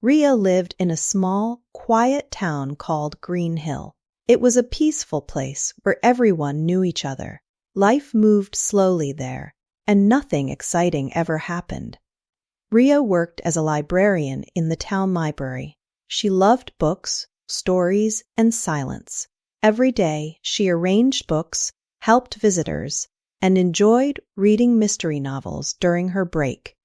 Ria lived in a small, quiet town called Green Hill. It was a peaceful place where everyone knew each other. Life moved slowly there, and nothing exciting ever happened. Ria worked as a librarian in the town library. She loved books, stories, and silence. Every day, she arranged books, helped visitors, and enjoyed reading mystery novels during her break.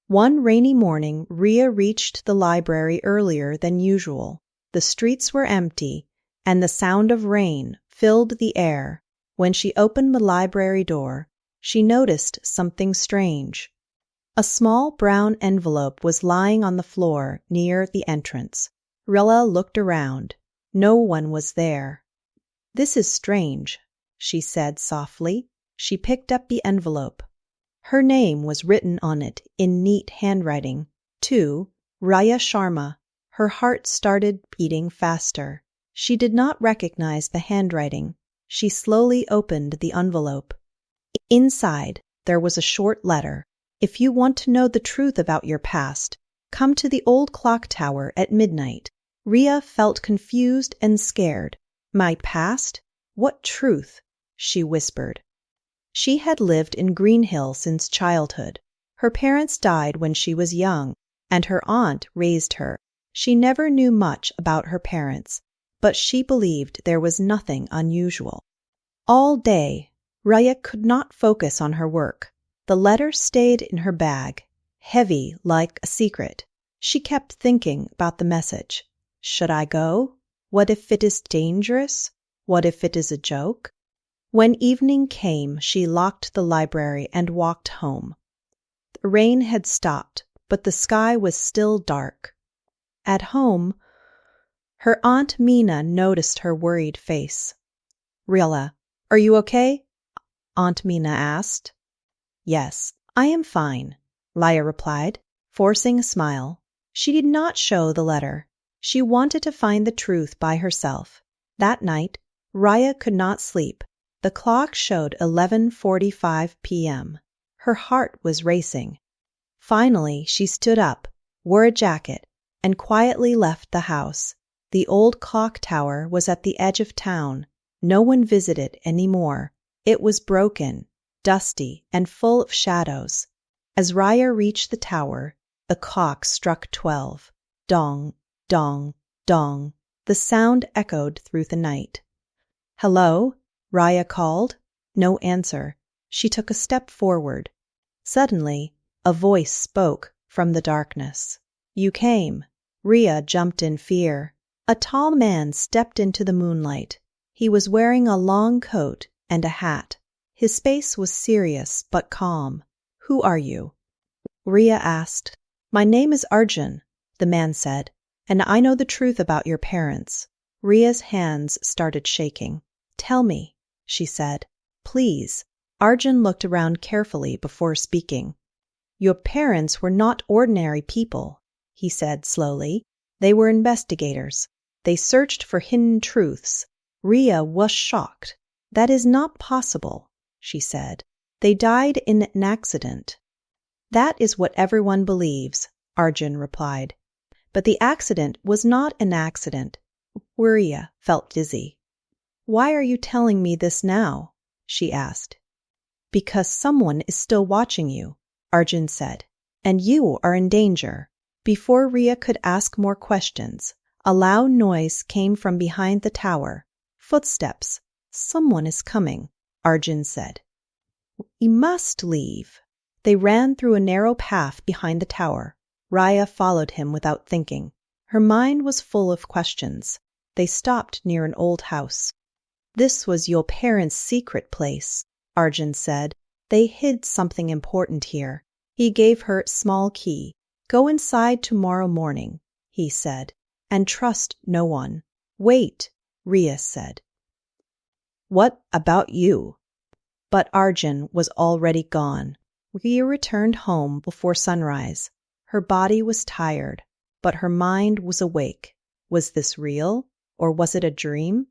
One rainy morning, Ria reached the library earlier than usual. The streets were empty, and the sound of rain filled the air. When she opened the library door, she noticed something strange. A small brown envelope was lying on the floor near the entrance. Ria looked around. No one was there. "This is strange," she said softly. She picked up the envelope. Her name was written on it in neat handwriting. To Raya Sharma. Her heart started beating faster. She did not recognize the handwriting. She slowly opened the envelope. Inside, there was a short letter. "If you want to know the truth about your past, come to the old clock tower at midnight." Ria felt confused and scared. "My past? What truth?" she whispered. She had lived in Green Hill since childhood. Her parents died when she was young, and her aunt raised her. She never knew much about her parents, but she believed there was nothing unusual. All day, Ria could not focus on her work. The letter stayed in her bag, heavy like a secret. She kept thinking about the message. Should I go? What if it is dangerous? What if it is a joke? When evening came, she locked the library and walked home. The rain had stopped, but the sky was still dark. At home, her Aunt Mina noticed her worried face. "Ria, are you okay?" Aunt Mina asked. "Yes, I am fine," Ria replied, forcing a smile. She did not show the letter. She wanted to find the truth by herself. That night, Ria could not sleep. The clock showed 11:45 p.m. Her heart was racing. Finally, she stood up, wore a jacket, and quietly left the house. The old clock tower was at the edge of town. No one visited anymore. It was broken, dusty, and full of shadows. As Ria reached the tower, the clock struck 12. Dong, dong, dong. The sound echoed through the night. "Hello?" Ria called. No answer. She took a step forward. Suddenly, a voice spoke from the darkness. "You came." Ria jumped in fear. A tall man stepped into the moonlight. He was wearing a long coat and a hat. His face was serious but calm. "Who are you?" Ria asked. "My name is Arjun," the man said, "and I know the truth about your parents." Ria's hands started shaking. "Tell me," she said. "Please." Arjun looked around carefully before speaking. "Your parents were not ordinary people," he said slowly. "They were investigators. They searched for hidden truths." Ria was shocked. "That is not possible," she said. "They died in an accident." "That is what everyone believes," Arjun replied. "But the accident was not an accident." Ria felt dizzy. "Why are you telling me this now?" she asked. "Because someone is still watching you," Arjun said, "and you are in danger." Before Ria could ask more questions, a loud noise came from behind the tower. "Footsteps. Someone is coming," Arjun said. "We must leave." They ran through a narrow path behind the tower. Ria followed him without thinking. Her mind was full of questions. They stopped near an old house. "This was your parents' secret place," Arjun said. "They hid something important here." He gave her a small key. "Go inside tomorrow morning," he said, "and trust no one." "Wait," Ria said. "What about you?" But Arjun was already gone. Ria returned home before sunrise. Her body was tired, but her mind was awake. Was this real, or was it a dream?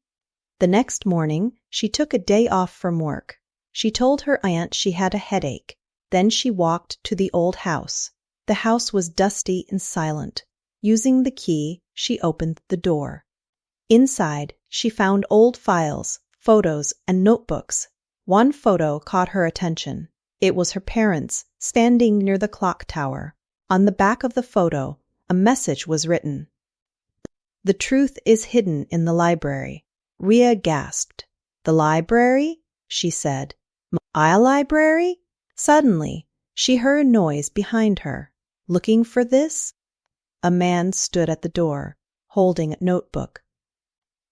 The next morning, she took a day off from work. She told her aunt she had a headache. Then she walked to the old house. The house was dusty and silent. Using the key, she opened the door. Inside, she found old files, photos, and notebooks. One photo caught her attention. It was her parents, standing near the clock tower. On the back of the photo, a message was written. "The truth is hidden in the library." Ria gasped. "The library?" she said. "My library?" Suddenly, she heard a noise behind her. Looking for this? A man stood at the door, holding a notebook.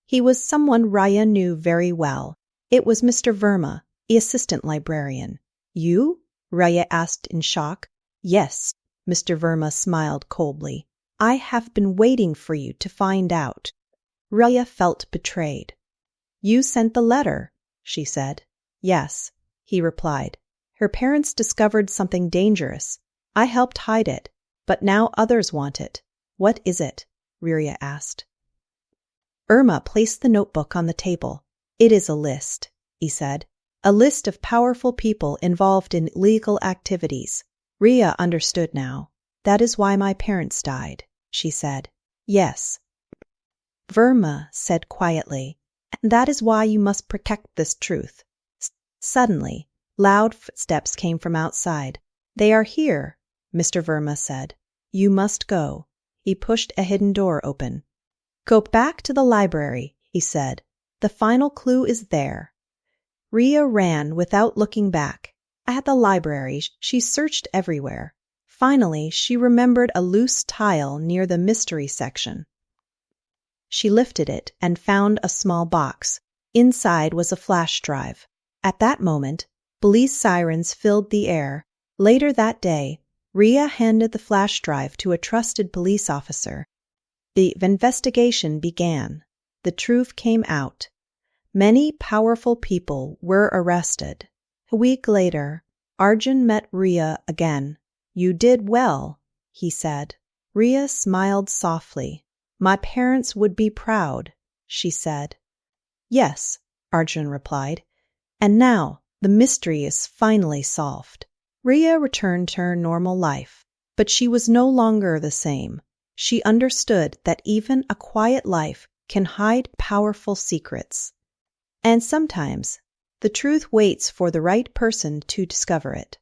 He was someone Ria knew very well. It was Mr. Verma, the assistant librarian. "You?" Ria asked in shock. "Yes," Mr. Verma smiled coldly. "I have been waiting for you to find out." Ria felt betrayed. "You sent the letter," she said. "Yes," he replied. "Her parents discovered something dangerous. I helped hide it, but now others want it." "What is it?" Ria asked. Irma placed the notebook on the table. "It is a list," he said. "A list of powerful people involved in illegal activities." Ria understood now. "That is why my parents died," she said. "Yes," Verma said quietly, "and that is why you must protect this truth." Suddenly, loud footsteps came from outside. "They are here," Mr. Verma said. "You must go." He pushed a hidden door open. "Go back to the library," he said. "The final clue is there." Ria ran without looking back. At the library, she searched everywhere. Finally, she remembered a loose tile near the mystery section. She lifted it and found a small box. Inside was a flash drive. At that moment, police sirens filled the air. Later that day, Ria handed the flash drive to a trusted police officer. The investigation began. The truth came out. Many powerful people were arrested. A week later, Arjun met Ria again. "You did well," he said. Ria smiled softly. "My parents would be proud," she said. "Yes," Arjun replied. "And now the mystery is finally solved." Ria returned to her normal life, but she was no longer the same. She understood that even a quiet life can hide powerful secrets. And sometimes the truth waits for the right person to discover it.